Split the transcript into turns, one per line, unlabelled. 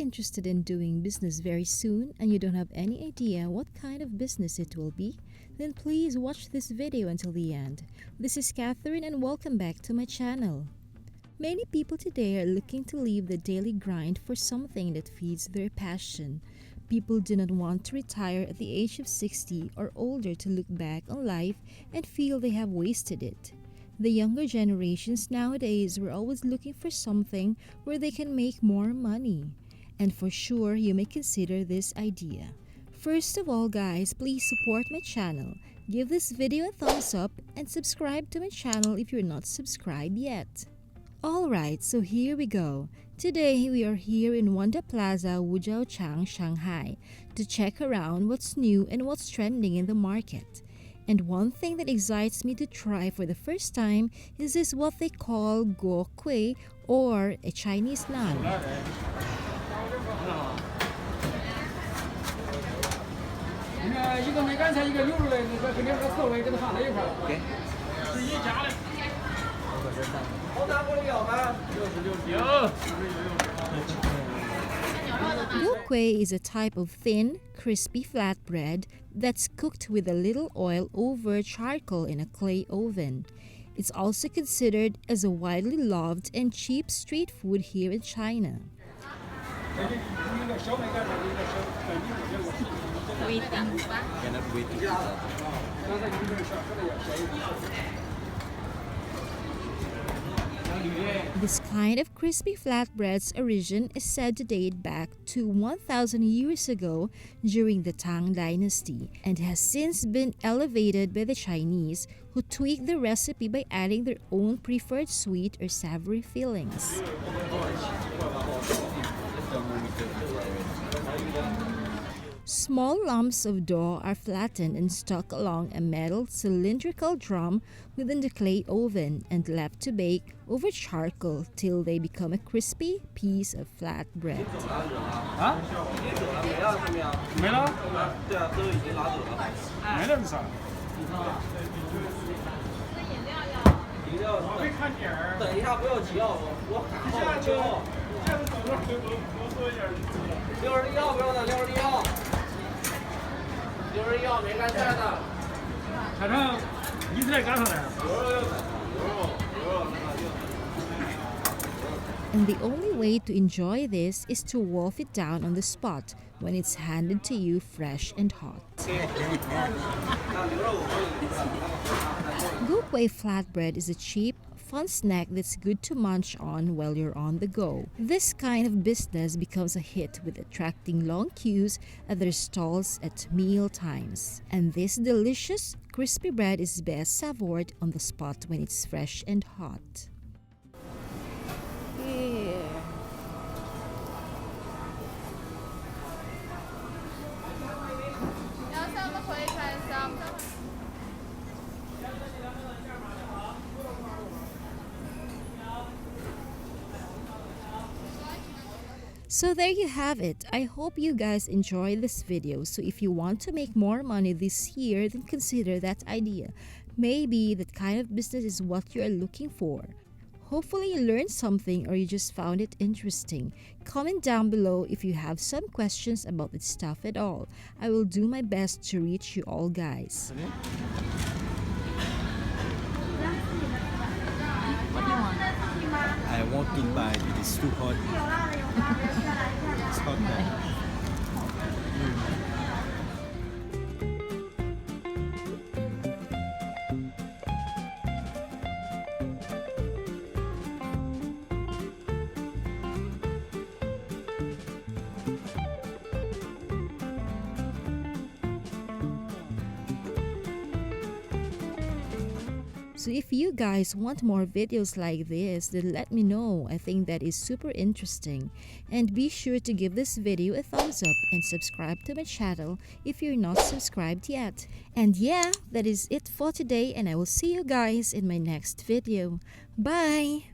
interested in doing business very soon and you don't have any idea what kind of business it will be? Then please watch this video until the end. This is Catherine and welcome back to my channel. Many people today are looking to leave the daily grind for something that feeds their passion. People do not want to retire at the age of 60 or older to look back on life and feel they have wasted it. The younger generations nowadays were always looking for something where they can make more money. And for sure, you may consider this idea. First of all guys, please support my channel. Give this video a thumbs up and subscribe to my channel if you're not subscribed yet. Alright, so here we go. Today we are here in Wanda Plaza, Wujiaochang, Shanghai to check around what's new and what's trending in the market. And one thing that excites me to try for the first time is this what they call Guo Kui or a Chinese naan. Guo Kui is a type of thin, crispy flatbread that's cooked with a little oil over charcoal in a clay oven. It's also considered as a widely loved and cheap street food here in China. This kind of crispy flatbread's origin is said to date back to 1,000 years ago during the Tang Dynasty and has since been elevated by the Chinese who tweaked the recipe by adding their own preferred sweet or savoury fillings. Small lumps of dough are flattened and stuck along a metal cylindrical drum within the clay oven and left to bake over charcoal till they become a crispy piece of flat bread. And the only way to enjoy this is to wolf it down on the spot when it's handed to you fresh and hot. Guo Kui flatbread is a cheap, fun snack that's good to munch on while you're on the go. This kind of business becomes a hit with attracting long queues at their stalls at meal times. And this delicious, crispy bread is best savoured on the spot when it's fresh and hot. So there you have it. I hope you guys enjoyed this video. So if you want to make more money this year, then consider that idea. Maybe that kind of business is what you are looking for. Hopefully you learned something or you just found it interesting. Comment down below if you have some questions about this stuff at all. I will do my best to reach you all guys.
I walked in by, it is too hot. It's hot now.
So if you guys want more videos like this, then let me know. I think that is super interesting. And be sure to give this video a thumbs up and subscribe to my channel if you're not subscribed yet. And yeah, that is it for today and I will see you guys in my next video. Bye!